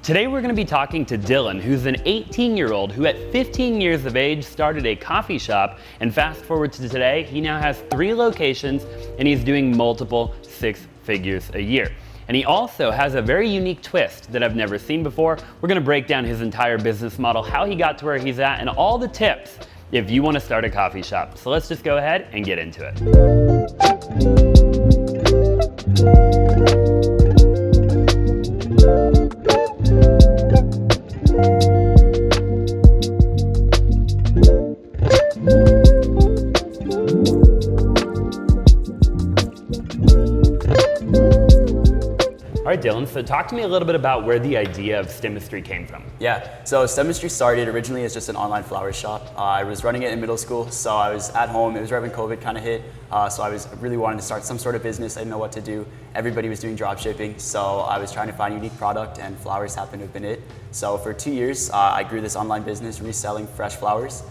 Today we're going to be talking to Dylan, who's an 18-year-old who at 15 years of age started a coffee shop, and fast forward to today, he now has 3 locations and he's doing multiple 6 figures a year. And he also has a very unique twist that I've never seen before. We're going to break down his entire business model, how he got to where he's at, and all the tips if you want to start a coffee shop. So let's just go ahead and get into it. All right, Dylan, so talk to me a little bit about where the idea of Stemistry came from. Yeah, so Stemistry started originally as just an online flower shop. I was running it in middle school, so I was at home. It was right when COVID kind of hit, so I was really wanting to start some sort of business. I didn't know what to do. Everybody was doing drop shipping, so I was trying to find a unique product, and flowers happened to have been it. So for 2 years, I grew this online business reselling fresh flowers.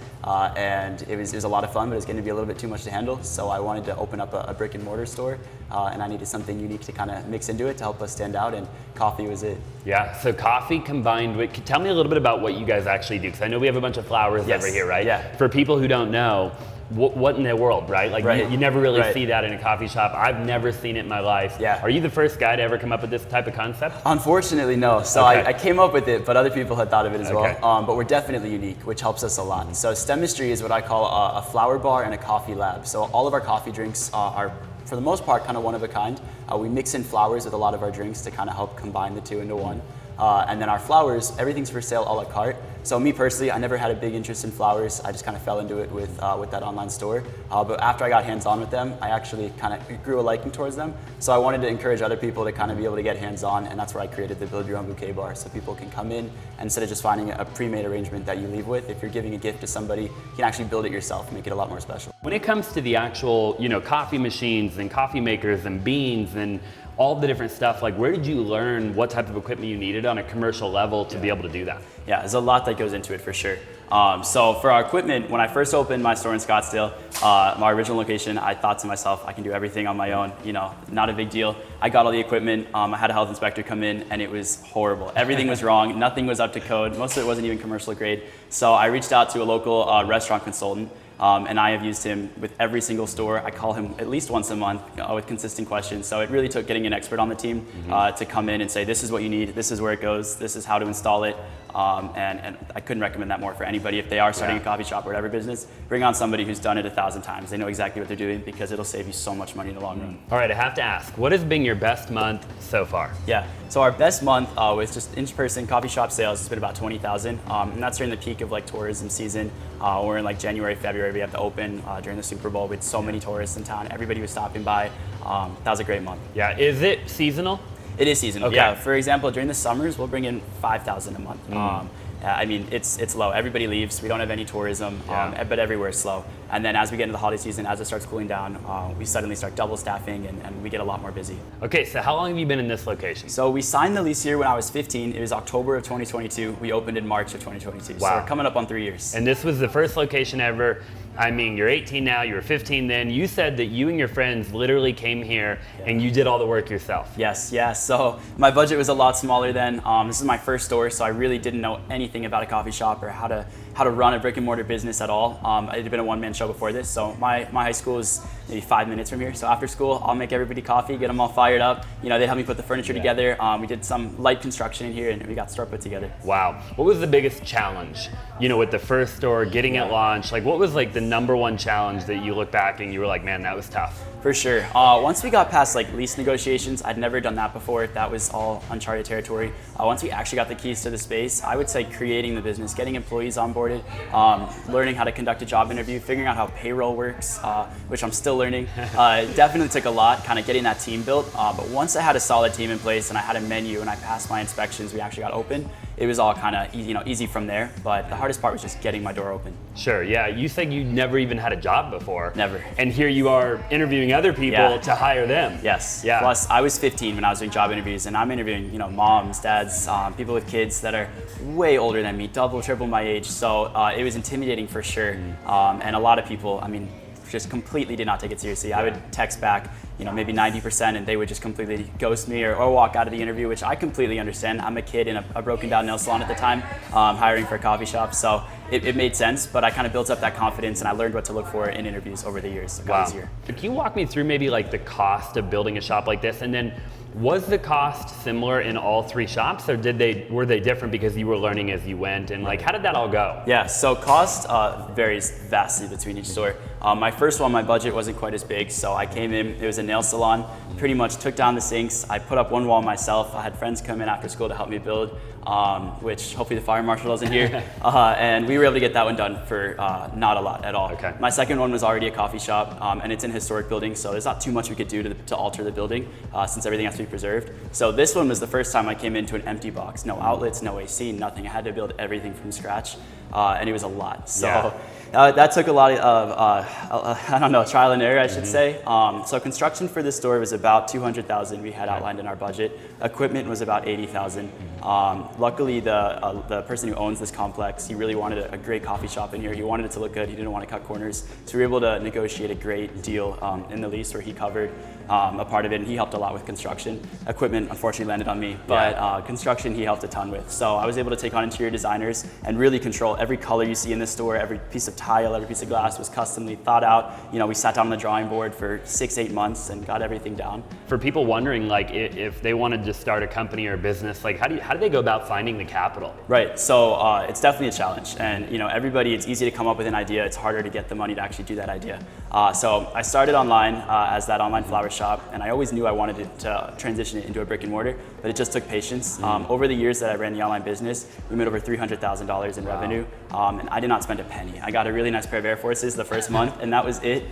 And it was a lot of fun, but it was going to be a little bit too much to handle. So I wanted to open up a brick and mortar store, and I needed something unique to kind of mix into it to help us stand out, and coffee was it. Yeah, so coffee combined with, tell me a little bit about what you guys actually do, because I know we have a bunch of flowers over here, right? Yeah. For people who don't know, what in the world, right? Like you never really see that in a coffee shop. I've never seen it in my life. Yeah. Are you the first guy to ever come up with this type of concept? Unfortunately, no. So Okay. I came up with it, but other people had thought of it as Okay. well. But we're definitely unique, which helps us a lot. So Stemistry is what I call a flower bar and a coffee lab. So all of our coffee drinks are, for the most part, kind of one of a kind. We mix in flowers with a lot of our drinks to kind of help combine the two into one. And then our flowers, everything's for sale a la carte. So me personally, I never had a big interest in flowers. I just kind of fell into it with that online store. But after I got hands-on with them, I actually kind of grew a liking towards them. So I wanted to encourage other people to kind of be able to get hands-on, and that's where I created the Build Your Own Bouquet Bar, so people can come in, and instead of just finding a pre-made arrangement that you leave with, if you're giving a gift to somebody, you can actually build it yourself, make it a lot more special. When it comes to the actual, coffee machines and coffee makers and beans and all the different stuff, like where did you learn what type of equipment you needed on a commercial level to be able to do that? Yeah, there's a lot that goes into it for sure. So for our equipment, when I first opened my store in Scottsdale, my original location, I thought to myself, I can do everything on my own, not a big deal. I got all the equipment, I had a health inspector come in, and it was horrible. Everything was wrong, nothing was up to code, most of it wasn't even commercial grade. So I reached out to a local restaurant consultant, and I have used him with every single store. I call him at least once a month with consistent questions. So it really took getting an expert on the team to come in and say, this is what you need, this is where it goes, this is how to install it. And I couldn't recommend that more for anybody. If they are starting a coffee shop or whatever business, bring on somebody who's done it 1,000 times. They know exactly what they're doing, because it'll save you so much money in the long run. All right, I have to ask, what has been your best month so far? Yeah, so our best month with just in-person coffee shop sales has been about 20,000. And that's during the peak of tourism season. We're in January, February, we have to open during the Super Bowl with so many tourists in town. Everybody was stopping by. That was a great month. Yeah, is it seasonal? It is seasonal. Okay. Yeah. For example, during the summers, we'll bring in 5,000 a month. I mean, it's low. Everybody leaves. We don't have any tourism, but everywhere is slow. And then as we get into the holiday season, as it starts cooling down, we suddenly start double staffing, and we get a lot more busy. Okay, so how long have you been in this location? So we signed the lease here when I was 15. It was October of 2022. We opened in March of 2022. Wow. So we're coming up on 3 years. And this was the first location ever. I mean, you're 18 now, you were 15 then. You said that you and your friends literally came here and you did all the work yourself. Yes. So my budget was a lot smaller then. This is my first store, so I really didn't know anything about a coffee shop or how to run a brick and mortar business at all. I had been a one-man show before this, so my high school is maybe 5 minutes from here. So after school, I'll make everybody coffee, get them all fired up. They'd help me put the furniture together. We did some light construction in here, and we got the store put together. Wow. What was the biggest challenge, with the first store, getting it launched? Like, what was the number one challenge that you look back and you were like, man, that was tough? For sure. Once we got past lease negotiations, I'd never done that before. That was all uncharted territory. Once we actually got the keys to the space, I would say creating the business, getting employees onboarded, learning how to conduct a job interview, figuring out how payroll works, which I'm still learning. It definitely took a lot, kind of getting that team built. But once I had a solid team in place and I had a menu and I passed my inspections, we actually got open. It was all kind of easy from there. But the hardest part was just getting my door open. Sure. Yeah. You said you never even had a job before. Never. And here you are interviewing other people to hire them. Yes. Yeah. Plus, I was 15 when I was doing job interviews, and I'm interviewing, moms, dads, people with kids that are way older than me, double, triple my age. So it was intimidating for sure. And a lot of people, just completely did not take it seriously. I would text back, maybe 90%, and they would just completely ghost me or walk out of the interview, which I completely understand. I'm a kid in a broken down nail salon at the time, hiring for a coffee shop. So it made sense, but I kind of built up that confidence and I learned what to look for in interviews over the years. It got easier. Can you walk me through maybe like the cost of building a shop like this? And then was the cost similar in all 3 shops, or were they different because you were learning as you went? And like, how did that all go? Yeah, so cost varies vastly between each store. My first one, my budget wasn't quite as big, so I came in, it was a nail salon, pretty much took down the sinks. I put up one wall myself. I had friends come in after school to help me build, which hopefully the fire marshal doesn't hear. And we were able to get that one done for not a lot at all. Okay. My second one was already a coffee shop, and it's in a historic building, so there's not too much we could do to alter the building since everything has to be preserved. So this one was the first time I came into an empty box, no outlets, no AC, nothing. I had to build everything from scratch, and it was a lot. So that took a lot of, trial and error, I should say. So construction for this store was about $200,000 we had outlined in our budget. Equipment was about $80,000. Luckily, the person who owns this complex, he really wanted a great coffee shop in here. He wanted it to look good. He didn't want to cut corners. So we were able to negotiate a great deal in the lease where he covered a part of it, and he helped a lot with construction. Equipment, unfortunately, landed on me, but construction he helped a ton with. So I was able to take on interior designers and really control every color you see in this store. Every piece of tile, every piece of glass was customly thought out. We sat down on the drawing board for 6-8 months and got everything down. For people wondering, like, if they wanted to start a company or a business, like, how do they go about finding the capital? Right, so it's definitely a challenge, and everybody, it's easy to come up with an idea. It's harder to get the money to actually do that idea. So I started online as that online flower shop, and I always knew I wanted to transition it into a brick and mortar, but it just took patience. Over the years that I ran the online business, we made over $300,000 in revenue, and I did not spend a penny. I got a really nice pair of Air Forces the first month, and that was it.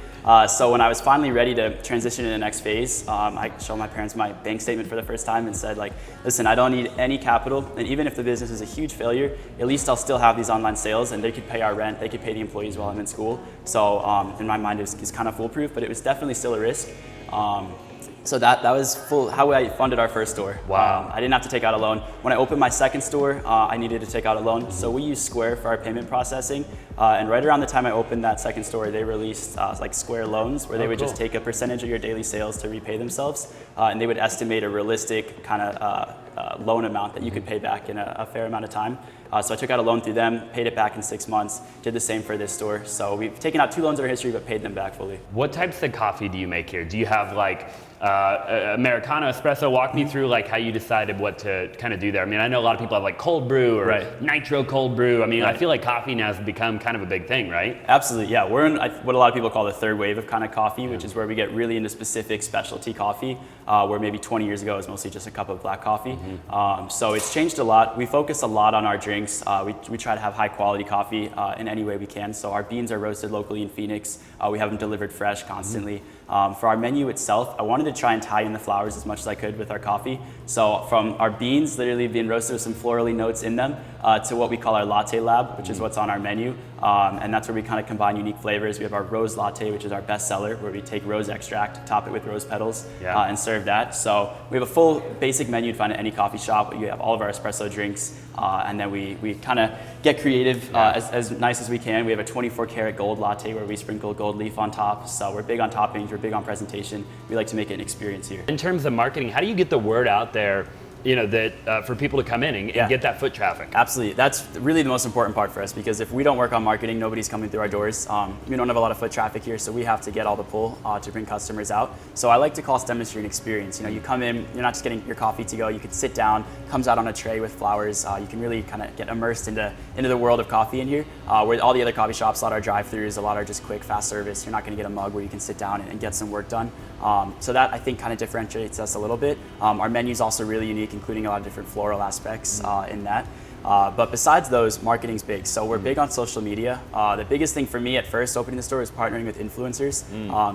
So when I was finally ready to transition to the next phase, I showed my parents my bank statement for the first time and said, like, listen, I don't need any capital, and even if the business is a huge failure, at least I'll still have these online sales, and they could pay our rent, they could pay the employees while I'm in school. So in my mind, it's kind of foolproof, but it was definitely still a risk. So that was how I funded our first store. Wow. I didn't have to take out a loan. When I opened my second store, I needed to take out a loan. So we used Square for our payment processing. And right around the time I opened that second store, they released like Square loans, where they would just take a percentage of your daily sales to repay themselves. And they would estimate a realistic kind of loan amount that you could pay back in a fair amount of time. So I took out a loan through them, paid it back in 6 months, did the same for this store. So we've taken out 2 loans in our history, but paid them back fully. What types of coffee do you make here? Do you have like Americano, espresso? Walk me through like how you decided what to kind of do there. I mean, I know a lot of people have like cold brew or nitro cold brew. I mean, I feel like coffee now has become kind of a big thing, right? Absolutely, yeah. We're in what a lot of people call the third wave of kind of coffee, which is where we get really into specific specialty coffee, where maybe 20 years ago it was mostly just a cup of black coffee. So it's changed a lot. We focus a lot on our drinks. We try to have high quality coffee in any way we can. So our beans are roasted locally in Phoenix. We have them delivered fresh constantly. For our menu itself, I wanted to try and tie in the flowers as much as I could with our coffee. So from our beans literally being roasted with some florally notes in them to what we call our Latte Lab, which is what's on our menu. And that's where we kind of combine unique flavors. We have our rose latte, which is our best seller, where we take rose extract, top it with rose petals, and serve that. So we have a full basic menu you'd find at any coffee shop. You have all of our espresso drinks, and then we kind of get creative as nice as we can. We have a 24 karat gold latte where we sprinkle gold leaf on top. So we're big on toppings, we're big on presentation. We like to make it an experience here. In terms of marketing, how do you get the word out there, that for people to come in and get that foot traffic? Absolutely. That's really the most important part for us, because if we don't work on marketing, nobody's coming through our doors. We don't have a lot of foot traffic here, so we have to get all the pull to bring customers out. So I like to call Stemistry an experience. You come in, you're not just getting your coffee to go, you could sit down, comes out on a tray with flowers. You can really kind of get immersed into the world of coffee in here, where all the other coffee shops, a lot are drive-thrus, a lot are just quick, fast service. You're not gonna get a mug where you can sit down and get some work done. So that I think kind of differentiates us a little bit. Our menu is also really unique, including a lot of different floral aspects in that. But besides those, marketing's big. So we're big on social media. The biggest thing for me at first opening the store was partnering with influencers.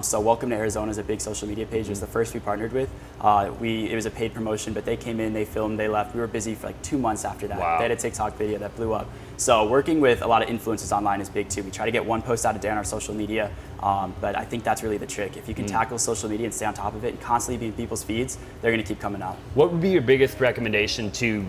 So Welcome to Arizona is a big social media page. It was the first we partnered with. It was a paid promotion, but they came in, they filmed, they left. We were busy for like 2 months after that. They had a TikTok video that blew up. So working with a lot of influencers online is big too. We try to get one post out a day on our social media. But I think that's really the trick. If you can tackle social media and stay on top of it and constantly be in people's feeds, they're going to keep coming out. What would be your biggest recommendation to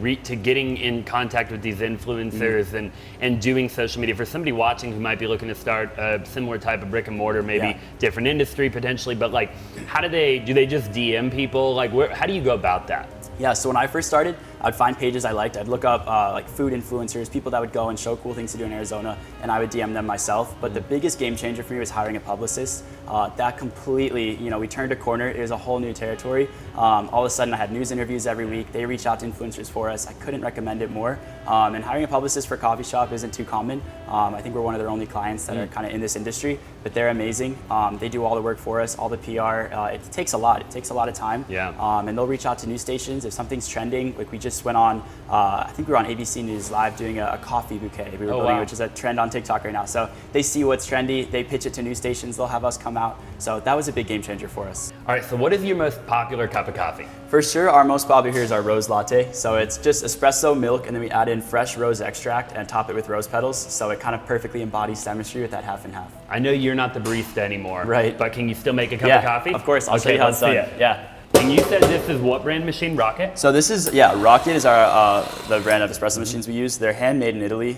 getting in contact with these influencers and doing social media for somebody watching who might be looking to start a similar type of brick and mortar, maybe different industry potentially, but like, how do they just DM people? Like, how do you go about that? Yeah, so when I first started, I'd find pages I liked. I'd look up like food influencers, people that would go and show cool things to do in Arizona, and I would DM them myself. But the biggest game changer for me was hiring a publicist. That completely, we turned a corner. It was a whole new territory. All of a sudden, I had news interviews every week. They reached out to influencers for us. I couldn't recommend it more. And hiring a publicist for a coffee shop isn't too common. I think we're one of their only clients that are kind of in this industry, but they're amazing. They do all the work for us, all the PR. It takes a lot. It takes a lot of time. Yeah. And they'll reach out to news stations if something's trending. Like we just went on, I think we were on ABC News Live doing a coffee bouquet we were building, which is a trend on TikTok right now. So they see what's trendy, they pitch it to news stations, they'll have us come out. So that was a big game changer for us. All right, so what is your most popular cup of coffee? For sure, our most popular here is our rose latte. So it's just espresso, milk, and then we add in fresh rose extract and top it with rose petals. So it kind of perfectly embodies Stemistry with that half and half. I know you're not the barista anymore, right? But can you still make a cup of coffee? Of course, I'll show you how it's done. Yeah. And you said this is what brand machine? Rocket? So this is, Rocket is our the brand of espresso machines we use. They're handmade in Italy.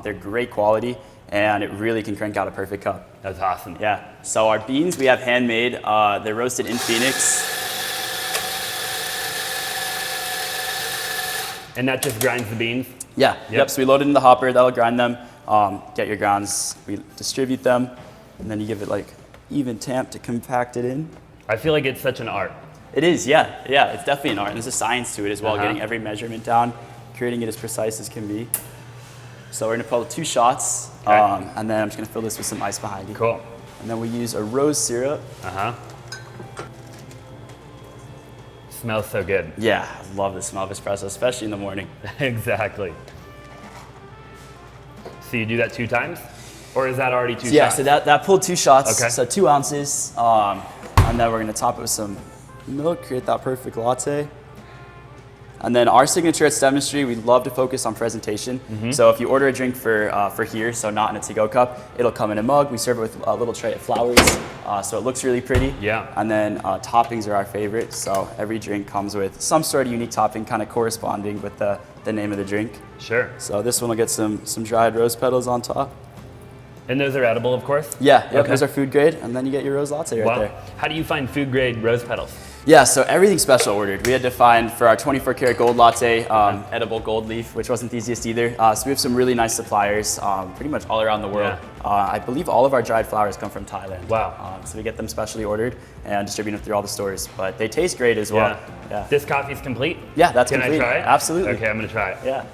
They're great quality, and it really can crank out a perfect cup. That's awesome. Yeah. So our beans we have handmade. They're roasted in Phoenix. And that just grinds the beans? Yeah. Yep. So we load it in the hopper. That'll grind them. Get your grounds. We distribute them, and then you give it like even tamp to compact it in. I feel like it's such an art. It is, yeah. It's definitely an art. And there's a science to it as well, getting every measurement down, creating it as precise as can be. So we're gonna pull 2 shots, and then I'm just gonna fill this with some ice behind you. Cool. And then we use a rose syrup. Smells so good. Yeah, I love the smell of espresso, especially in the morning. Exactly. So you do that 2 times? Or is that already 2 shots? Yeah, so that pulled 2 shots, Okay. so 2 ounces. And then we're gonna top it with some milk, create that perfect latte. And then our signature at Stemistry, we love to focus on presentation. So if you order a drink for here, so not in a to-go cup, it'll come in a mug. We serve it with a little tray of flowers, so it looks really pretty. Yeah. And then toppings are our favorite. So every drink comes with some sort of unique topping, kind of corresponding with the name of the drink. Sure. So this one will get some dried rose petals on top. And those are edible, of course? Yeah, those are food grade, and then you get your rose latte right there. How do you find food grade rose petals? Yeah, so everything's special ordered. We had to find, for our 24 karat gold latte, edible gold leaf, which wasn't the easiest either. So we have some really nice suppliers, pretty much all around the world. Yeah. I believe all of our dried flowers come from Thailand. Wow. So we get them specially ordered and distribute them through all the stores. But they taste great as well. Yeah. This coffee's complete? Yeah, that's Can complete. I try it? Absolutely. Okay, I'm gonna try it. Yeah.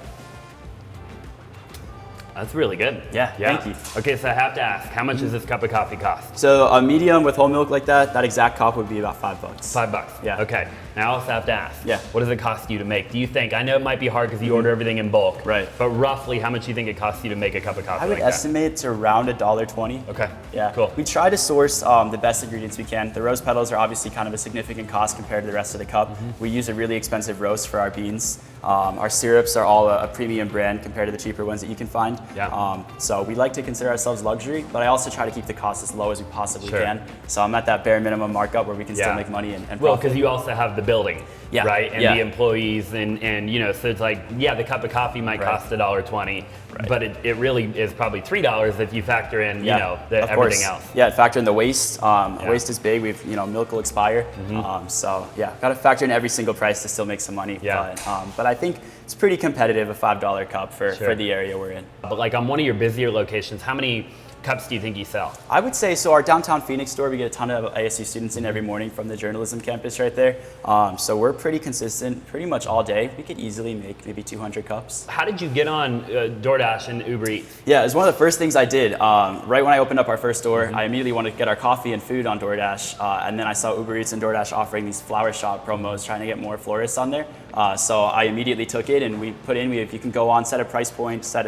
That's really good. Yeah, thank you. Okay, so I have to ask, how much does this cup of coffee cost? So a medium with whole milk like that exact cup would be about $5. $5. Yeah. Okay. Now I also have to ask. Yeah. What does it cost you to make? Do you think? I know it might be hard because you order everything in bulk. Right. But roughly, how much do you think it costs you to make a cup of coffee? I would like estimate to around $1.20. Okay. Yeah. Cool. We try to source the best ingredients we can. The rose petals are obviously kind of a significant cost compared to the rest of the cup. We use a really expensive roast for our beans. Our syrups are all a premium brand compared to the cheaper ones that you can find. Yeah. So we like to consider ourselves luxury, but I also try to keep the cost as low as we possibly Sure. can. So I'm at that bare minimum markup where we can still make money and well, profit. because you also have the building, right? And the employees and so it's like, the cup of coffee might cost $1.20, but it really is probably $3 if you factor in, everything else. Yeah, factor in the waste. Waste is big. We've, milk will expire. So got to factor in every single price to still make some money. Yeah. But I think it's pretty competitive, a $5 cup for the area we're in. But like on one of your busier locations, how many cups do you think you sell? I would say, so our downtown Phoenix store, we get a ton of ASU students in every morning from the journalism campus right there. So we're pretty consistent, pretty much all day. We could easily make maybe 200 cups. How did you get on DoorDash and Uber Eats? Yeah, it was one of the first things I did. Right when I opened up our first store, I immediately wanted to get our coffee and food on DoorDash. And then I saw Uber Eats and DoorDash offering these flower shop promos, trying to get more florists on there. So I immediately took it, and we put in, if you can go on, set a price point, set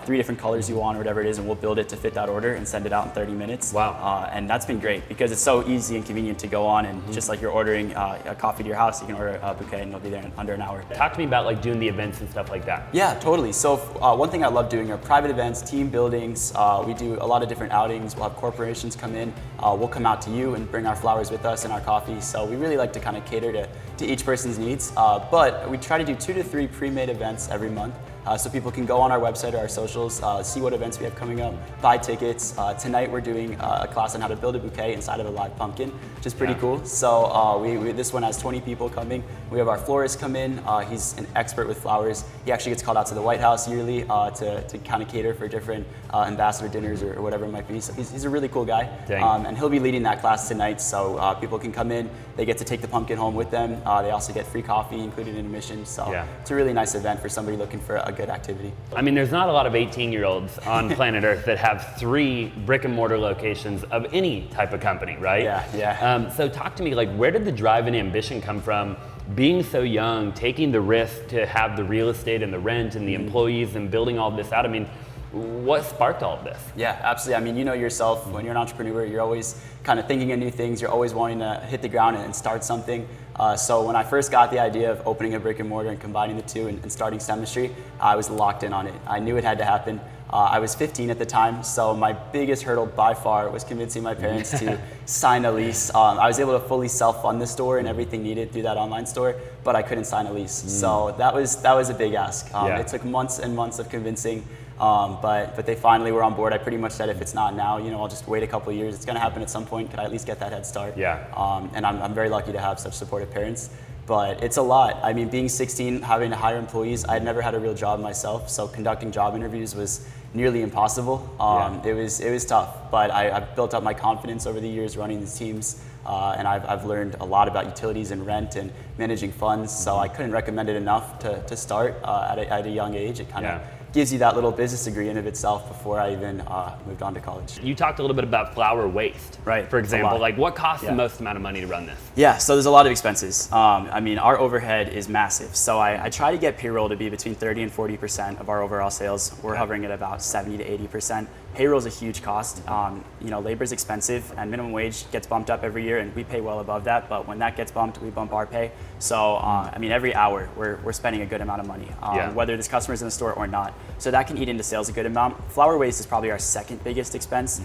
3 different colors you want or whatever it is, and we'll build it to fit that order and send it out in 30 minutes. Wow. And that's been great because it's so easy and convenient to go on, and just like you're ordering a coffee to your house, you can order a bouquet and it'll be there in under an hour. Talk to me about like doing the events and stuff like that. Yeah, totally. So one thing I love doing are private events, team buildings. We do a lot of different outings. We'll have corporations come in. We'll come out to you and bring our flowers with us and our coffee. So we really like to kind of cater to each person's needs. But we try to do 2 to 3 pre-made events every month. So people can go on our website or our socials, see what events we have coming up, buy tickets. Tonight we're doing a class on how to build a bouquet inside of a live pumpkin, which is pretty cool. So this one has 20 people coming. We have our florist come in. He's an expert with flowers. He actually gets called out to the White House yearly to kind of cater for different ambassador dinners or whatever it might be. So he's a really cool guy. And he'll be leading that class tonight. So people can come in. They get to take the pumpkin home with them. They also get free coffee included in admission. So it's a really nice event for somebody looking for a good activity. I mean, there's not a lot of 18-year-olds on planet Earth that have 3 brick and mortar locations of any type of company, right? Yeah. So talk to me, like, where did the drive and ambition come from, being so young, taking the risk to have the real estate and the rent and the employees and building all this out? I mean, what sparked all of this? Yeah, absolutely. I mean, you know yourself, when you're an entrepreneur, you're always kind of thinking of new things. You're always wanting to hit the ground and start something. So when I first got the idea of opening a brick and mortar and combining the two and starting Stemistry, I was locked in on it. I knew it had to happen. I was 15 at the time, so my biggest hurdle by far was convincing my parents to sign a lease. I was able to fully self-fund the store and everything needed through that online store, but I couldn't sign a lease. So that was a big ask. It took months and months of convincing. But they finally were on board. I pretty much said, if it's not now, I'll just wait a couple of years. It's going to happen at some point. Could I at least get that head start? And I'm very lucky to have such supportive parents. But it's a lot. I mean, being 16, having to hire employees, I had never had a real job myself, so conducting job interviews was nearly impossible. It was tough, but I've built up my confidence over the years running these teams. And I've learned a lot about utilities and rent and managing funds, so I couldn't recommend it enough to start at a young age. It kind of gives you that little business degree in of itself before I even moved on to college. You talked a little bit about flower waste, right? For example, like what costs the most amount of money to run this? Yeah, so there's a lot of expenses. I mean, our overhead is massive. So I try to get payroll to be between 30 and 40% of our overall sales. We're hovering at about 70 to 80%. Payroll is a huge cost. Labor is expensive, and minimum wage gets bumped up every year, and we pay well above that. But when that gets bumped, we bump our pay. So I mean, every hour we're spending a good amount of money, whether this customer's in the store or not. So that can eat into sales a good amount. Flower waste is probably our second biggest expense.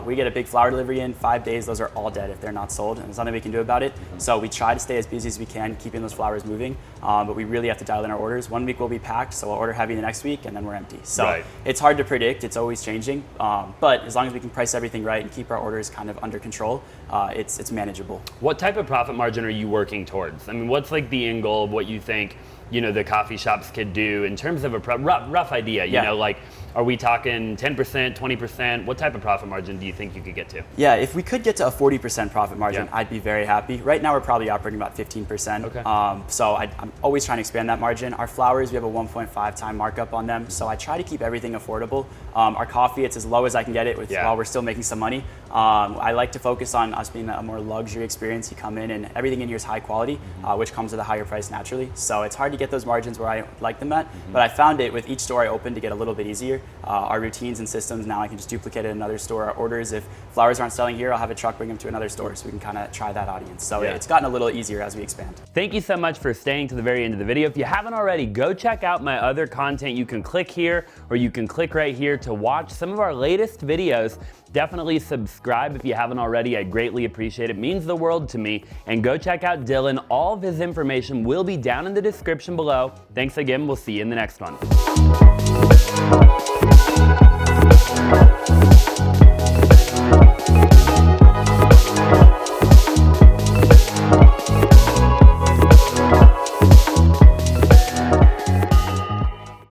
We get a big flower delivery in 5 days; those are all dead if they're not sold, and there's nothing we can do about it. So we try to stay as busy as we can, keeping those flowers moving. But we really have to dial in our orders. 1 week we'll be packed, so we'll order heavy the next week, and then we're empty. So it's hard to predict. It's always changing. But as long as we can price everything right and keep our orders kind of under control, it's manageable. What type of profit margin are you working towards? I mean, what's like the end goal of what you think the coffee shops could do in terms of a rough idea? You know, like, are we talking 10%, 20%? What type of profit margin do you think you could get to? Yeah, if we could get to a 40% profit margin, I'd be very happy. Right now, we're probably operating about 15%. So I'm always trying to expand that margin. Our flowers, we have a 1.5 time markup on them. So I try to keep everything affordable. Our coffee, it's as low as I can get it while we're still making some money. I like to focus on us being a more luxury experience. You come in and everything in here is high quality, which comes with a higher price naturally. So it's hard to get those margins where I like them at, but I found it with each store I open to get a little bit easier. Our routines and systems, now I can just duplicate it in another store. Our orders, if flowers aren't selling here, I'll have a truck bring them to another store so we can kind of try that audience. So it's gotten a little easier as we expand. Thank you so much for staying to the very end of the video. If you haven't already, go check out my other content. You can click here or you can click right here to watch some of our latest videos. Definitely subscribe if you haven't already. I greatly appreciate it. It means the world to me. And go check out Dylan. All of his information will be down in the description below. Thanks again. We'll see you in the next one.